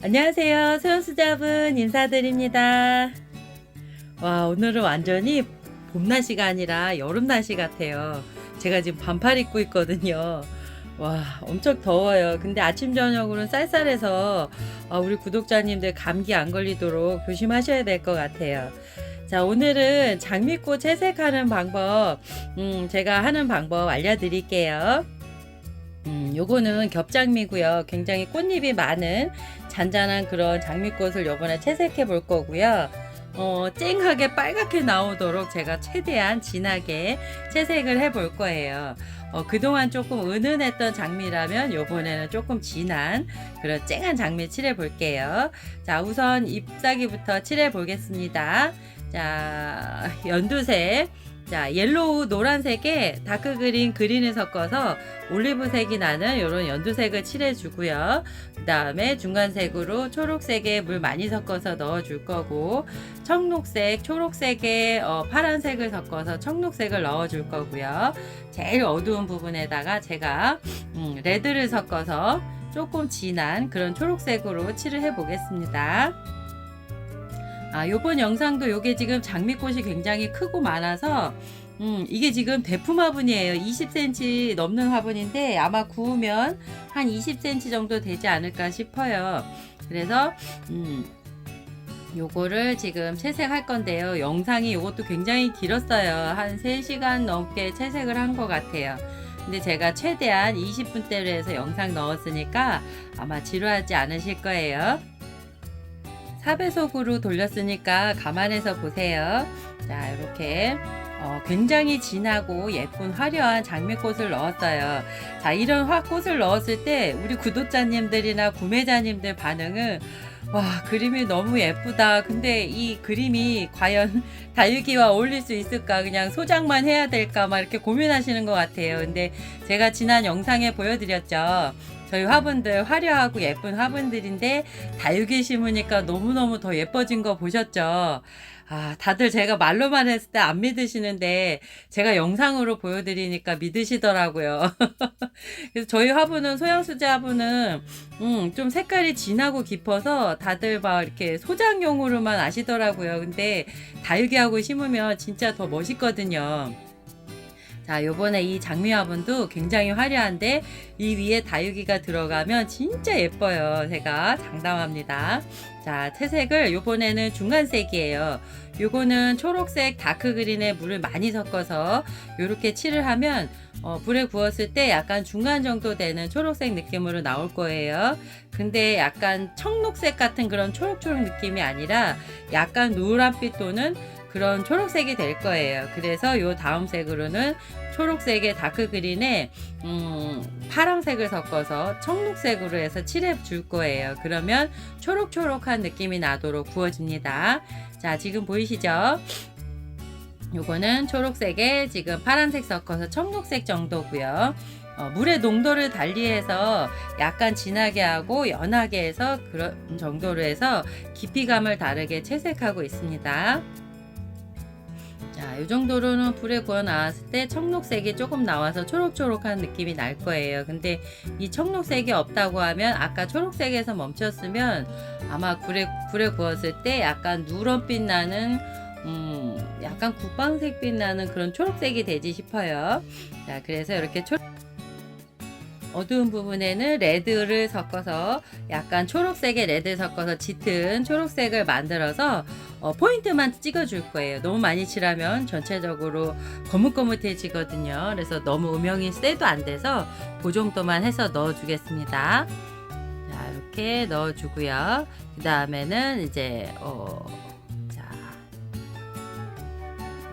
안녕하세요. 소연수자분 인사드립니다. 와, 오늘은 완전히 봄 날씨가 아니라 여름 날씨 같아요. 제가 지금 반팔 입고 있거든요. 와, 엄청 더워요. 근데 아침 저녁으로는 쌀쌀해서 우리 구독자님들 감기 안 걸리도록 조심하셔야 될 것 같아요. 자, 오늘은 장미꽃 채색하는 방법, 제가 하는 방법 알려드릴게요. 요거는 겹장미고요. 굉장히 꽃잎이 많은 잔잔한 그런 장미꽃을 요번에 채색해 볼 거고요. 쨍하게 빨갛게 나오도록 제가 최대한 진하게 채색을 해 볼 거예요. 그동안 조금 은은했던 장미라면 요번에는 조금 진한 그런 쨍한 장미 칠해 볼게요. 자, 우선 잎사귀부터 칠해 보겠습니다. 자, 연두색. 자, 옐로우 노란색에 다크그린 그린을 섞어서 올리브색이 나는 이런 연두색을 칠해 주고요. 그 다음에 중간색으로 초록색에 물 많이 섞어서 넣어 줄 거고, 청록색, 초록색에 파란색을 섞어서 청록색을 넣어 줄 거고요. 제일 어두운 부분에다가 제가 레드를 섞어서 조금 진한 그런 초록색으로 칠을 해 보겠습니다. 요번 영상도 요게 지금 장미꽃이 굉장히 크고 많아서 이게 지금 대품 화분이에요. 20cm 넘는 화분인데 아마 구우면 한 20cm 정도 되지 않을까 싶어요. 그래서 요거를 지금 채색할 건데요. 영상이 요것도 굉장히 길었어요. 한 3시간 넘게 채색을 한 것 같아요. 근데 제가 최대한 20분대로 해서 영상 넣었으니까 아마 지루하지 않으실 거예요. 4배속으로 돌렸으니까 감안해서 보세요. 자, 이렇게 굉장히 진하고 예쁜 화려한 장미꽃을 넣었어요. 자, 이런 꽃을 넣었을 때 우리 구독자님들이나 구매자님들 반응은 와, 그림이 너무 예쁘다. 근데 이 그림이 과연 다육이와 어울릴 수 있을까? 그냥 소장만 해야 될까? 막 이렇게 고민하시는 것 같아요. 근데 제가 지난 영상에 보여드렸죠. 저희 화분들 화려하고 예쁜 화분들인데 다육이 심으니까 너무너무 더 예뻐진 거 보셨죠? 다들 제가 말로만 했을 때 안 믿으시는데 제가 영상으로 보여드리니까 믿으시더라고요. 그래서 저희 화분은 소양수제 화분은 좀 색깔이 진하고 깊어서 다들 막 이렇게 소장용으로만 아시더라고요. 근데 다육이하고 심으면 진짜 더 멋있거든요. 자, 요번에 이 장미 화분도 굉장히 화려한데 이 위에 다육이가 들어가면 진짜 예뻐요. 제가 장담합니다. 자, 채색을 요번에는 중간색이에요. 요거는 초록색 다크그린에 물을 많이 섞어서 요렇게 칠을 하면 불에 구웠을 때 약간 중간 정도 되는 초록색 느낌으로 나올 거예요. 근데 약간 청록색 같은 그런 초록초록 느낌이 아니라 약간 노란빛 도는 그런 초록색이 될 거예요. 그래서 요 다음 색으로는 초록색의 다크그린에 파란색을 섞어서 청록색으로 해서 칠해 줄 거예요. 그러면 초록초록한 느낌이 나도록 구워집니다. 자, 지금 보이시죠? 요거는 초록색에 지금 파란색 섞어서 청록색 정도고요. 물의 농도를 달리해서 약간 진하게 하고 연하게 해서 그런 정도로 해서 깊이감을 다르게 채색하고 있습니다. 자, 이 정도로는 불에 구워 나왔을 때 청록색이 조금 나와서 초록초록한 느낌이 날 거예요. 근데 이 청록색이 없다고 하면 아까 초록색에서 멈췄으면 아마 불에 구웠을 때 약간 누런빛 나는 약간 국방색빛 나는 그런 초록색이 되지 싶어요. 자, 그래서 이렇게 어두운 부분에는 레드를 섞어서 약간 초록색에 레드 섞어서 짙은 초록색을 만들어서 포인트만 찍어줄 거예요. 너무 많이 칠하면 전체적으로 거뭇거뭇해지거든요. 그래서 너무 음영이 세도 안 돼서 그 정도만 해서 넣어주겠습니다. 자, 이렇게 넣어주고요. 그 다음에는 이제 자,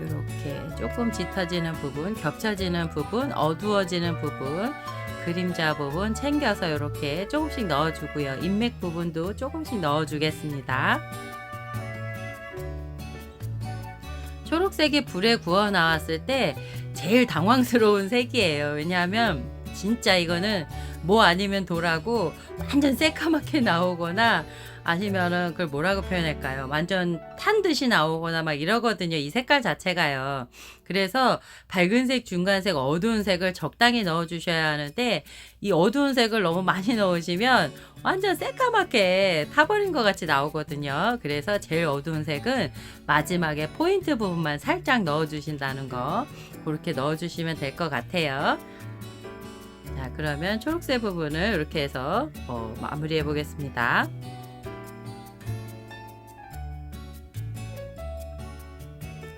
이렇게 조금 짙어지는 부분, 겹쳐지는 부분, 어두워지는 부분, 그림자 부분 챙겨서 이렇게 조금씩 넣어주고요. 인맥 부분도 조금씩 넣어주겠습니다. 초록색이 불에 구워 나왔을 때 제일 당황스러운 색이에요. 왜냐하면 진짜 이거는 뭐 아니면 돌하고 완전 새까맣게 나오거나 아니면은 그걸 뭐라고 표현할까요? 완전 탄 듯이 나오거나 막 이러거든요, 이 색깔 자체가요. 그래서 밝은 색, 중간색, 어두운 색을 적당히 넣어 주셔야 하는데 이 어두운 색을 너무 많이 넣으시면 완전 새까맣게 타버린 것 같이 나오거든요. 그래서 제일 어두운 색은 마지막에 포인트 부분만 살짝 넣어 주신다는 거, 그렇게 넣어 주시면 될 것 같아요. 자, 그러면 초록색 부분을 이렇게 해서 마무리해 보겠습니다.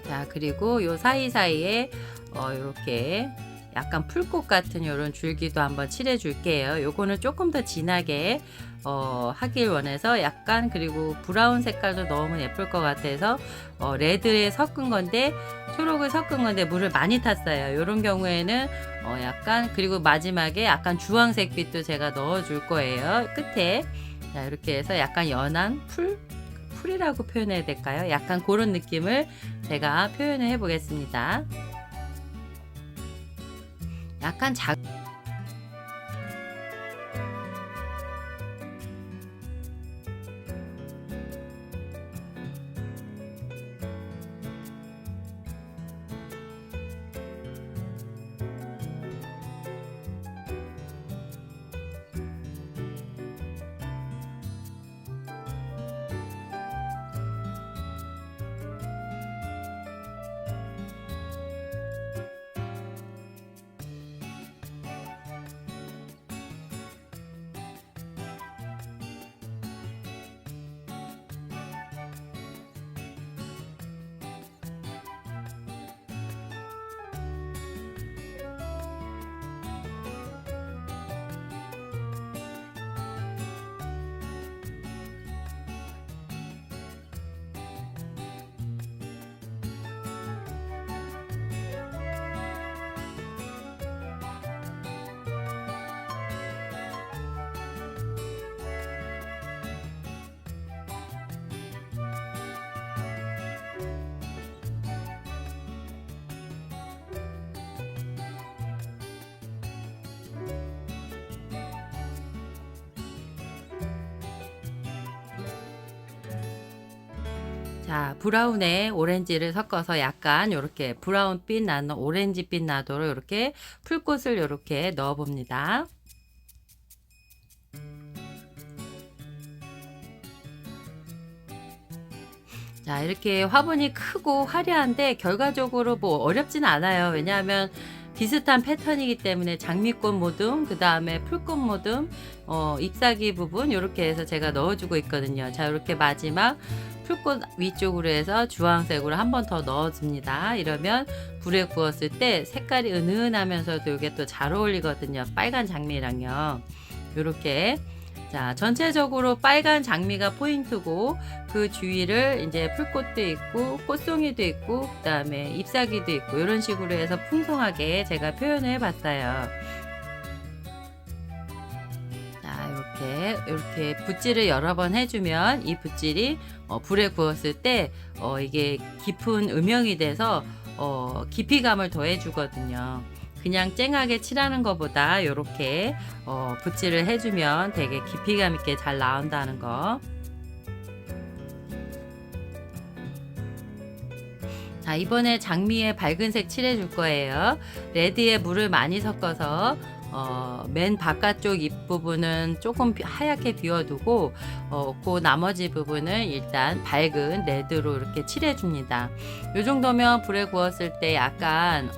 자, 그리고 요 사이사이에 요렇게 약간 풀꽃 같은 요런 줄기도 한번 칠해 줄게요. 요거는 조금 더 진하게 하길 원해서 약간, 그리고 브라운 색깔도 너무 예쁠 것 같아서 레드에 섞은 건데, 초록을 섞은 건데 물을 많이 탔어요. 요런 경우에는 약간, 그리고 마지막에 약간 주황색 빛도 제가 넣어 줄 거예요, 끝에. 자, 이렇게 해서 약간 연한 풀이라고 표현해야 될까요? 약간 그런 느낌을 제가 표현을 해 보겠습니다. 약간 자, 브라운에 오렌지를 섞어서 약간 요렇게 브라운빛 나는 오렌지빛 나도록 요렇게 풀꽃을 요렇게 넣어 봅니다. 자, 이렇게 화분이 크고 화려한데 결과적으로 뭐 어렵진 않아요. 왜냐하면 비슷한 패턴이기 때문에 장미꽃 모듬, 그 다음에 풀꽃 모듬, 잎사귀 부분 이렇게 해서 제가 넣어주고 있거든요. 자, 이렇게 마지막 풀꽃 위쪽으로 해서 주황색으로 한 번 더 넣어줍니다. 이러면 불에 구웠을 때 색깔이 은은하면서도 이게 또 잘 어울리거든요, 빨간 장미랑요. 이렇게. 자, 전체적으로 빨간 장미가 포인트고, 그 주위를 이제 풀꽃도 있고 꽃송이도 있고 그 다음에 잎사귀도 있고 이런 식으로 해서 풍성하게 제가 표현을 해봤어요. 자, 이렇게 붓질을 여러 번 해주면 이 붓질이 불에 구웠을 때 이게 깊은 음영이 돼서 깊이감을 더해 주거든요. 그냥 쨍하게 칠하는 것보다 이렇게 붓질을 해주면 되게 깊이감 있게 잘 나온다는 거. 자, 이번에 장미에 밝은색 칠해 줄 거예요. 레드에 물을 많이 섞어서 맨 바깥쪽 잎 부분은 조금 하얗게 비워두고 그 나머지 부분은 일단 밝은 레드로 이렇게 칠해 줍니다. 이 정도면 불에 구웠을 때 약간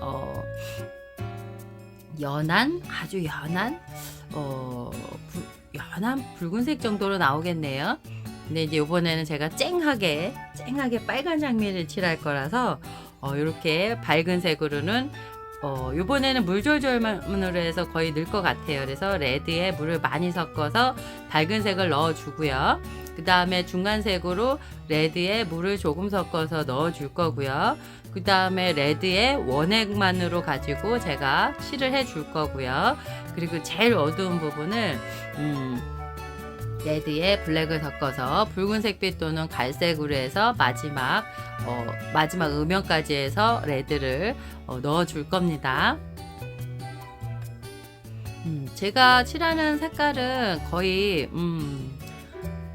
연한, 아주 연한 연한 붉은색 정도로 나오겠네요. 근데 이제 이번에는 제가 쨍하게 빨간 장미를 칠할 거라서 이렇게 밝은 색으로는 이번에는 물졸졸만으로 해서 거의 넣을 것 같아요. 그래서 레드에 물을 많이 섞어서 밝은 색을 넣어 주고요. 그 다음에 중간색으로 레드에 물을 조금 섞어서 넣어 줄 거고요. 그 다음에 레드에 원액만으로 가지고 제가 칠을 해 줄 거고요. 그리고 제일 어두운 부분을 레드에 블랙을 섞어서 붉은색빛 또는 갈색으로 해서 마지막 음영까지 해서 레드를 넣어 줄 겁니다. 제가 칠하는 색깔은 거의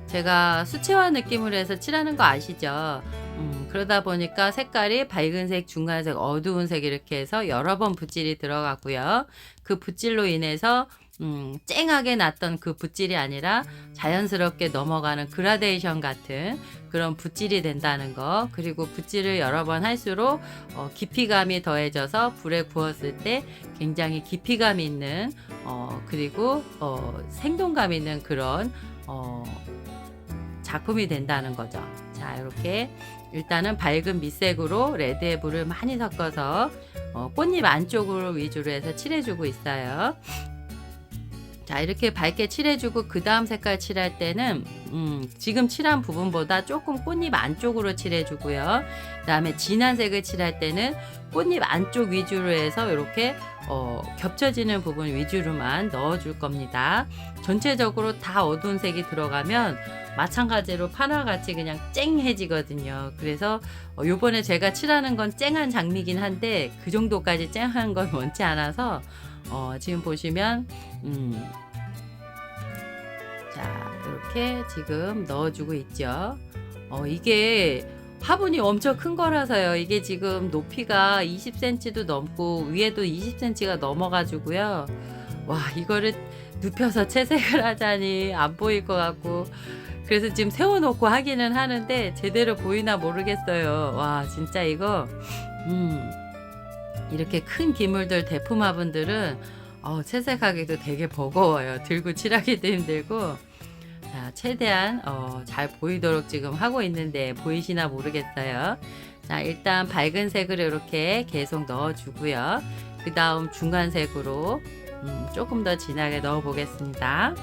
제가 수채화 느낌으로 해서 칠하는 거 아시죠? 그러다 보니까 색깔이 밝은색, 중간색, 어두운 색 이렇게 해서 여러 번 붓질이 들어가고요. 그 붓질로 인해서 쨍하게 났던 그 붓질이 아니라 자연스럽게 넘어가는 그라데이션 같은 그런 붓질이 된다는 거. 그리고 붓질을 여러 번 할수록 깊이감이 더해져서 불에 구웠을 때 굉장히 깊이감 있는 그리고 생동감 있는 그런 작품이 된다는 거죠. 자, 이렇게 일단은 밝은 밑색으로 레드에 물을 많이 섞어서 꽃잎 안쪽으로 위주로 해서 칠해주고 있어요. 자, 이렇게 밝게 칠해주고 그 다음 색깔 칠할 때는 지금 칠한 부분보다 조금 꽃잎 안쪽으로 칠해주고요. 그 다음에 진한 색을 칠할 때는 꽃잎 안쪽 위주로 해서 이렇게 겹쳐지는 부분 위주로만 넣어줄 겁니다. 전체적으로 다 어두운 색이 들어가면 마찬가지로 판화같이 그냥 쨍해지거든요. 그래서 요번에 제가 칠하는 건 쨍한 장미긴 한데 그 정도까지 쨍한 건 원치 않아서 지금 보시면 자, 이렇게 지금 넣어주고 있죠. 이게 화분이 엄청 큰 거라서요. 이게 지금 높이가 20cm도 넘고 위에도 20cm가 넘어가지고요. 와, 이거를 눕혀서 채색을 하자니 안 보일 것 같고, 그래서 지금 세워놓고 하기는 하는데 제대로 보이나 모르겠어요. 와, 진짜 이거 이렇게 큰 기물들 대품 화분들은 채색하기도 되게 버거워요. 들고 칠하기도 힘들고. 자, 최대한 잘 보이도록 지금 하고 있는데 보이시나 모르겠어요. 자, 일단 밝은 색으로 이렇게 계속 넣어주고요. 그 다음 중간색으로 조금 더 진하게 넣어 보겠습니다.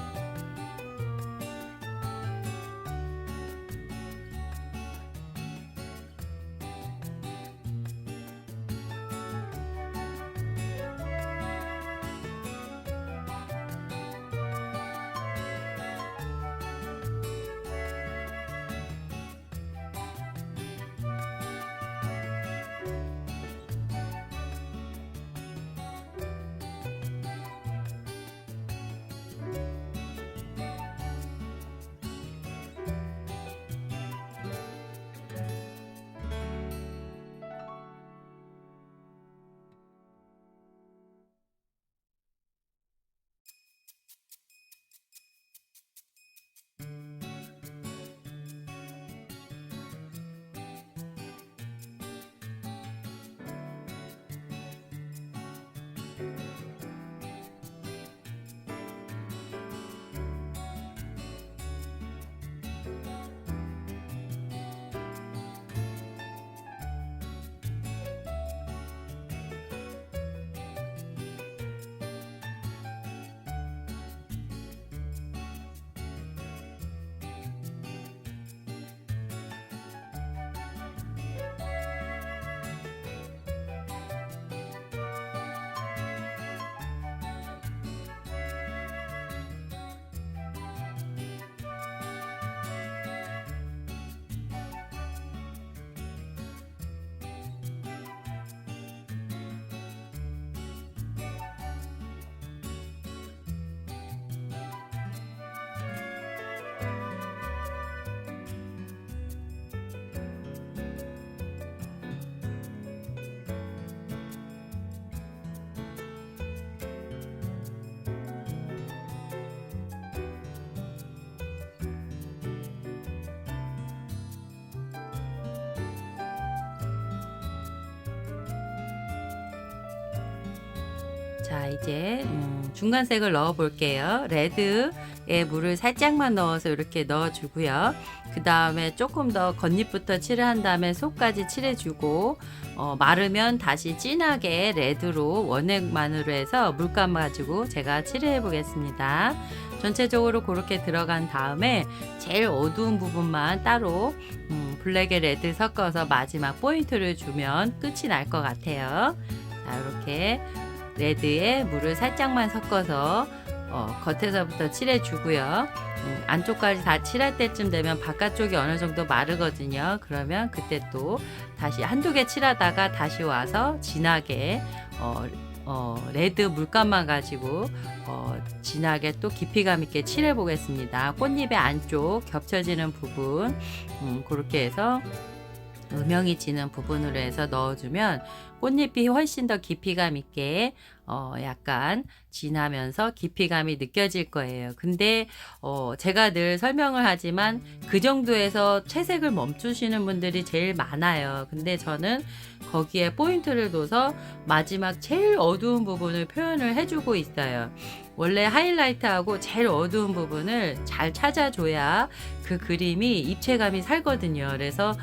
자, 이제 중간색을 넣어 볼게요. 레드에 물을 살짝만 넣어서 이렇게 넣어 주고요. 그 다음에 조금 더 겉잎부터 칠을 한 다음에 속까지 칠해 주고 마르면 다시 진하게 레드로 원액만으로 해서 물감 가지고 제가 칠해 보겠습니다. 전체적으로 그렇게 들어간 다음에 제일 어두운 부분만 따로 블랙에 레드 섞어서 마지막 포인트를 주면 끝이 날 것 같아요. 자, 이렇게 레드에 물을 살짝만 섞어서 겉에서부터 칠해 주고요. 안쪽까지 다 칠할 때쯤 되면 바깥쪽이 어느 정도 마르거든요. 그러면 그때 또 다시 한두 개 칠하다가 다시 와서 진하게 레드 물감만 가지고 진하게 또 깊이감 있게 칠해 보겠습니다. 꽃잎의 안쪽 겹쳐지는 부분 그렇게 해서 음영이 지는 부분으로 해서 넣어주면 꽃잎이 훨씬 더 깊이감 있게 약간 진하면서 깊이감이 느껴질 거예요. 근데 제가 늘 설명을 하지만 그 정도에서 채색을 멈추시는 분들이 제일 많아요. 근데 저는 거기에 포인트를 둬서 마지막 제일 어두운 부분을 표현을 해주고 있어요. 원래 하이라이트하고 제일 어두운 부분을 잘 찾아줘야 그 그림이 입체감이 살거든요. 그래서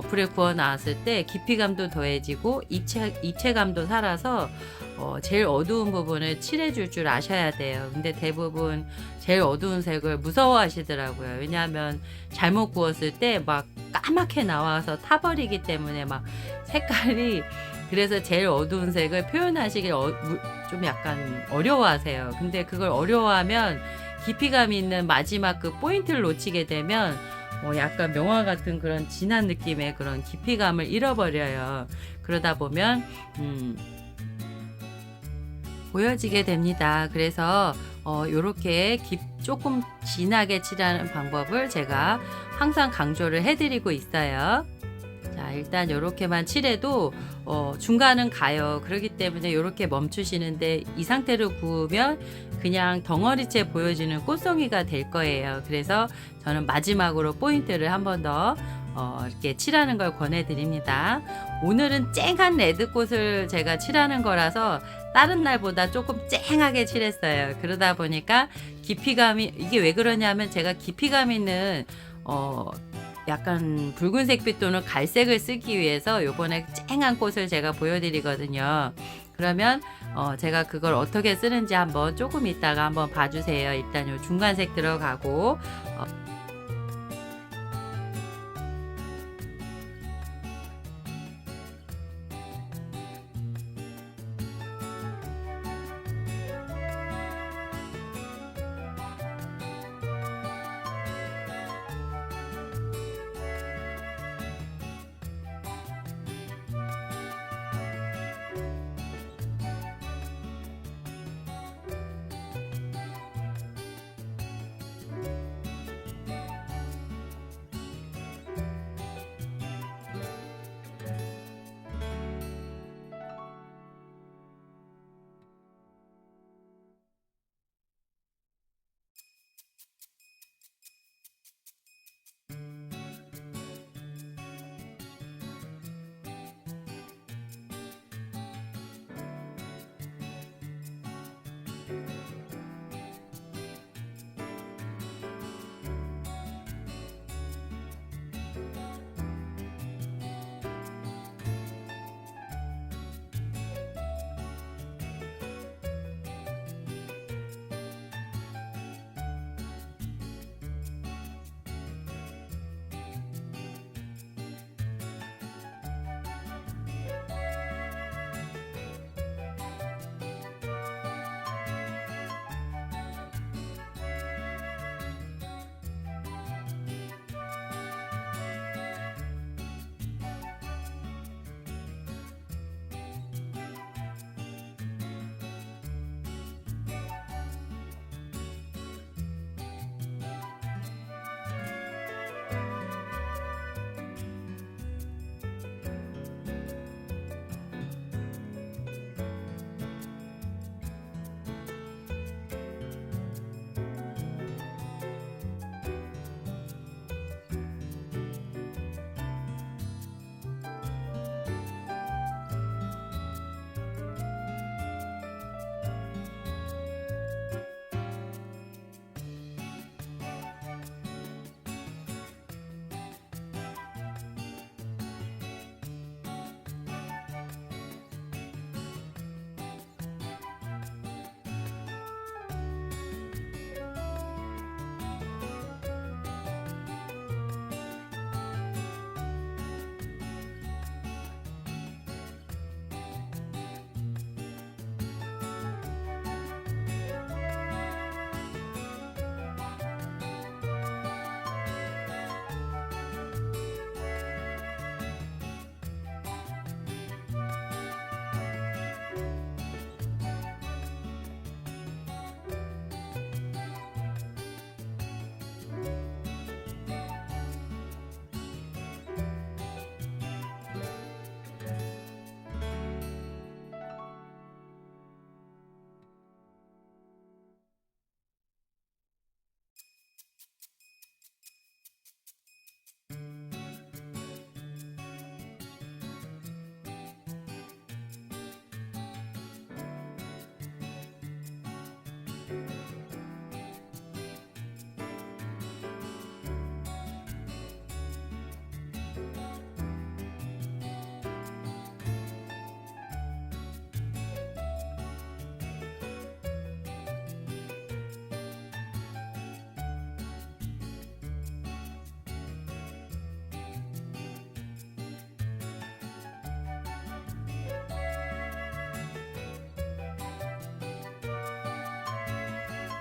불에 구워 나왔을 때 깊이감도 더해지고 입체감도 살아서 제일 어두운 부분을 칠해줄 줄 아셔야 돼요. 근데 대부분 제일 어두운 색을 무서워하시더라고요. 왜냐하면 잘못 구웠을 때 막 까맣게 나와서 타버리기 때문에 막 색깔이, 그래서 제일 어두운 색을 표현하시길 좀 약간 어려워하세요. 근데 그걸 어려워하면 깊이감 있는 마지막 그 포인트를 놓치게 되면 약간 명화 같은 그런 진한 느낌의 그런 깊이감을 잃어버려요. 그러다 보면 보여지게 됩니다. 그래서 요렇게 조금 진하게 칠하는 방법을 제가 항상 강조를 해드리고 있어요. 자, 일단 요렇게만 칠해도 중간은 가요. 그렇기 때문에 요렇게 멈추시는데 이 상태로 구우면 그냥 덩어리째 보여지는 꽃송이가 될 거예요. 그래서 저는 마지막으로 포인트를 한 번 더 이렇게 칠하는 걸 권해드립니다. 오늘은 쨍한 레드꽃을 제가 칠하는 거라서 다른 날보다 조금 쨍하게 칠했어요. 그러다 보니까 깊이감이, 이게 왜 그러냐면 제가 깊이감 있는 약간 붉은색 빛 또는 갈색을 쓰기 위해서 요번에 쨍한 꽃을 제가 보여드리거든요. 그러면 제가 그걸 어떻게 쓰는지 한번 조금 이따가 한번 봐주세요. 일단 요 중간색 들어가고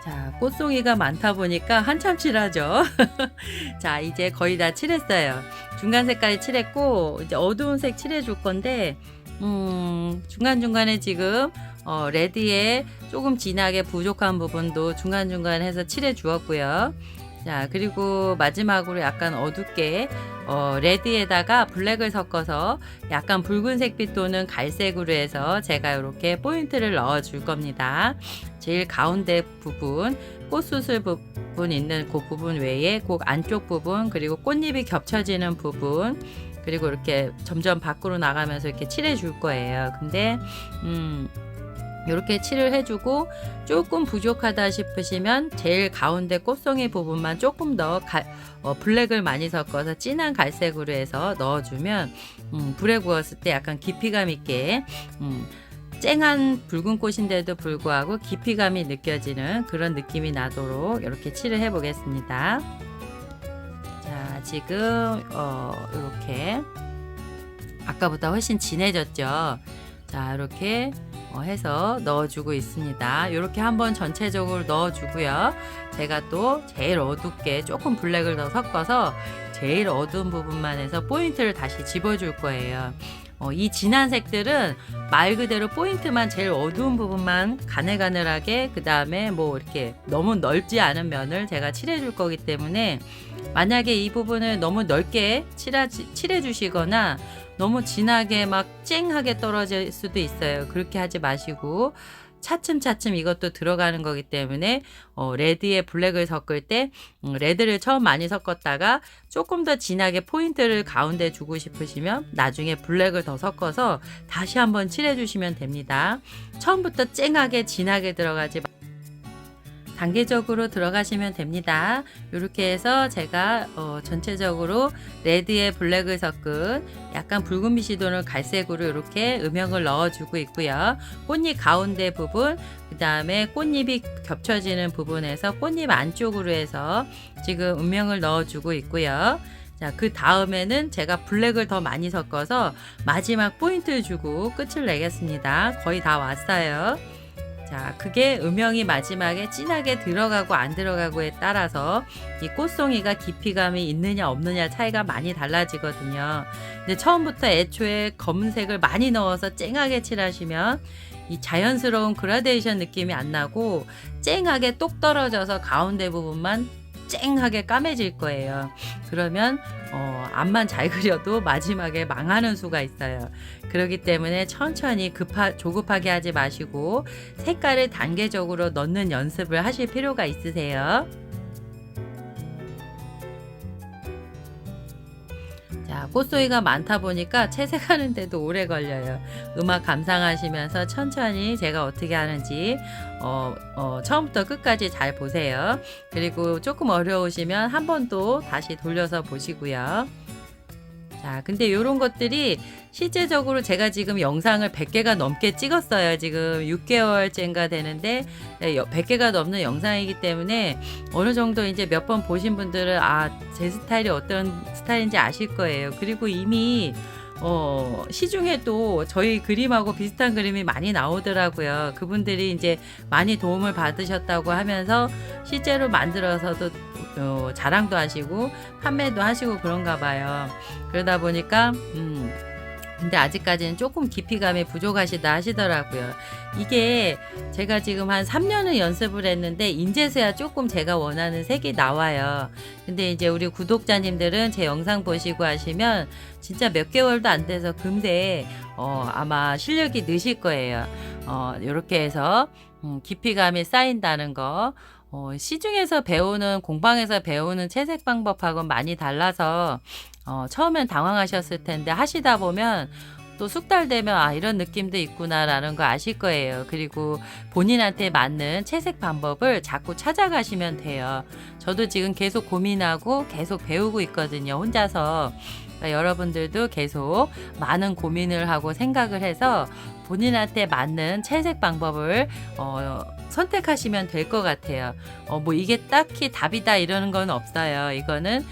자, 꽃송이가 많다 보니까 한참 칠하죠. 자, 이제 거의 다 칠했어요. 중간 색깔이 칠했고 이제 어두운 색 칠해 줄 건데 중간중간에 지금 레드에 조금 진하게 부족한 부분도 중간중간 해서 칠해 주었고요. 자, 그리고 마지막으로 약간 어둡게 레드에다가 블랙을 섞어서 약간 붉은색 도는 갈색으로 해서 제가 이렇게 포인트를 넣어 줄 겁니다. 제일 가운데 부분, 꽃수술 부분 있는 그 부분 외에 그 안쪽 부분, 그리고 꽃잎이 겹쳐지는 부분, 그리고 이렇게 점점 밖으로 나가면서 이렇게 칠해 줄 거예요. 근데 이렇게 칠을 해주고 조금 부족하다 싶으시면 제일 가운데 꽃송이 부분만 조금 더 블랙을 많이 섞어서 진한 갈색으로 해서 넣어주면 불에 구웠을 때 약간 깊이감 있게 쨍한 붉은 꽃인데도 불구하고 깊이감이 느껴지는 그런 느낌이 나도록 이렇게 칠을 해 보겠습니다. 자, 지금 이렇게 아까보다 훨씬 진해졌죠. 자, 이렇게 해서 넣어주고 있습니다. 이렇게 한번 전체적으로 넣어주고요. 제가 또 제일 어둡게 조금 블랙을 더 섞어서 제일 어두운 부분만 해서 포인트를 다시 집어줄 거예요. 이 진한 색들은 말 그대로 포인트만 제일 어두운 부분만 가늘가늘하게, 그 다음에 뭐 이렇게 너무 넓지 않은 면을 제가 칠해 줄 거기 때문에 만약에 이 부분을 너무 넓게 칠해 주시거나 너무 진하게 막 쨍하게 떨어질 수도 있어요. 그렇게 하지 마시고 차츰차츰 이것도 들어가는 거기 때문에 레드에 블랙을 섞을 때 레드를 처음 많이 섞었다가 조금 더 진하게 포인트를 가운데 주고 싶으시면 나중에 블랙을 더 섞어서 다시 한번 칠해 주시면 됩니다. 처음부터 쨍하게 진하게 들어가지 단계적으로 들어가시면 됩니다. 이렇게 해서 제가 전체적으로 레드에 블랙을 섞은 약간 붉은빛이 도는 갈색으로 이렇게 음영을 넣어주고 있고요. 꽃잎 가운데 부분, 그 다음에 꽃잎이 겹쳐지는 부분에서 꽃잎 안쪽으로 해서 지금 음영을 넣어주고 있고요. 자, 그 다음에는 제가 블랙을 더 많이 섞어서 마지막 포인트를 주고 끝을 내겠습니다. 거의 다 왔어요. 자, 그게 음영이 마지막에 진하게 들어가고 안 들어가고에 따라서 이 꽃송이가 깊이감이 있느냐 없느냐 차이가 많이 달라지거든요. 근데 처음부터 애초에 검은색을 많이 넣어서 쨍하게 칠하시면 이 자연스러운 그라데이션 느낌이 안 나고 쨍하게 똑 떨어져서 가운데 부분만 쨍하게 까매질 거예요. 그러면 앞만 잘 그려도 마지막에 망하는 수가 있어요. 그렇기 때문에 천천히 조급하게 하지 마시고 색깔을 단계적으로 넣는 연습을 하실 필요가 있으세요. 자, 꽃송이가 많다 보니까 채색하는데도 오래 걸려요. 음악 감상하시면서 천천히 제가 어떻게 하는지 처음부터 끝까지 잘 보세요. 그리고 조금 어려우시면 한 번 또 다시 돌려서 보시고요. 자, 근데 이런 것들이 실제적으로 제가 지금 영상을 100개가 넘게 찍었어요. 지금 6개월째인가 되는데 100개가 넘는 영상이기 때문에 어느 정도 이제 몇 번 보신 분들은 제 스타일이 어떤 스타일인지 아실 거예요. 그리고 이미 시중에도 저희 그림하고 비슷한 그림이 많이 나오더라고요. 그분들이 이제 많이 도움을 받으셨다고 하면서 실제로 만들어서도 자랑도 하시고 판매도 하시고 그런가 봐요. 그러다 보니까 근데 아직까지는 조금 깊이감이 부족하시다 하시더라고요. 이게 제가 지금 한 3년을 연습을 했는데 인제서야 조금 제가 원하는 색이 나와요. 근데 이제 우리 구독자님들은 제 영상 보시고 하시면 진짜 몇 개월도 안 돼서 금세 아마 실력이 느실 거예요. 이렇게 해서 깊이감이 쌓인다는 거. 시중에서 배우는 공방에서 배우는 채색 방법하고는 많이 달라서 처음엔 당황하셨을 텐데 하시다 보면 또 숙 달 되면 이런 느낌도 있구나라는 거 아실 거예요. 그리고 본인한테 맞는 채색 방법을 자꾸 찾아가시면 돼요. 저도 지금 계속 고민하고 계속 배우고 있거든요, 혼자서. 그러니까 여러분들도 계속 많은 고민을 하고 생각을 해서 본인한테 맞는 채색 방법을 선택하시면 될 것 같아요. 뭐 이게 딱히 답이다 이러는 건 없어요. 이거는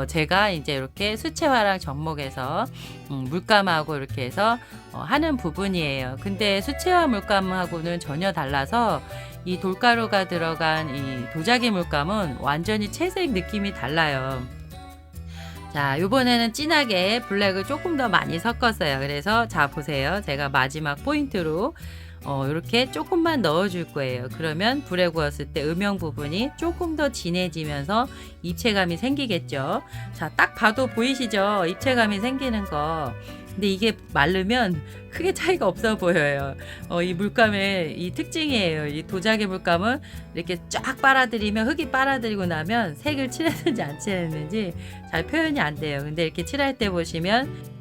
제가 이제 이렇게 수채화랑 접목해서 물감하고 이렇게 해서 하는 부분이에요. 근데 수채화 물감하고는 전혀 달라서 이 돌가루가 들어간 이 도자기 물감은 완전히 채색 느낌이 달라요. 자, 요번에는 진하게 블랙을 조금 더 많이 섞었어요. 그래서 자, 보세요. 제가 마지막 포인트로 요렇게 조금만 넣어 줄 거예요. 그러면 불에 구웠을 때 음영 부분이 조금 더 진해지면서 입체감이 생기겠죠. 자, 딱 봐도 보이시죠? 입체감이 생기는 거. 근데 이게 마르면 크게 차이가 없어 보여요. 이 물감의 이 특징이에요. 이 도자기 물감은 이렇게 쫙 빨아들이면, 흙이 빨아들이고 나면 색을 칠했는지 안 칠했는지 잘 표현이 안 돼요. 근데 이렇게 칠할 때 보시면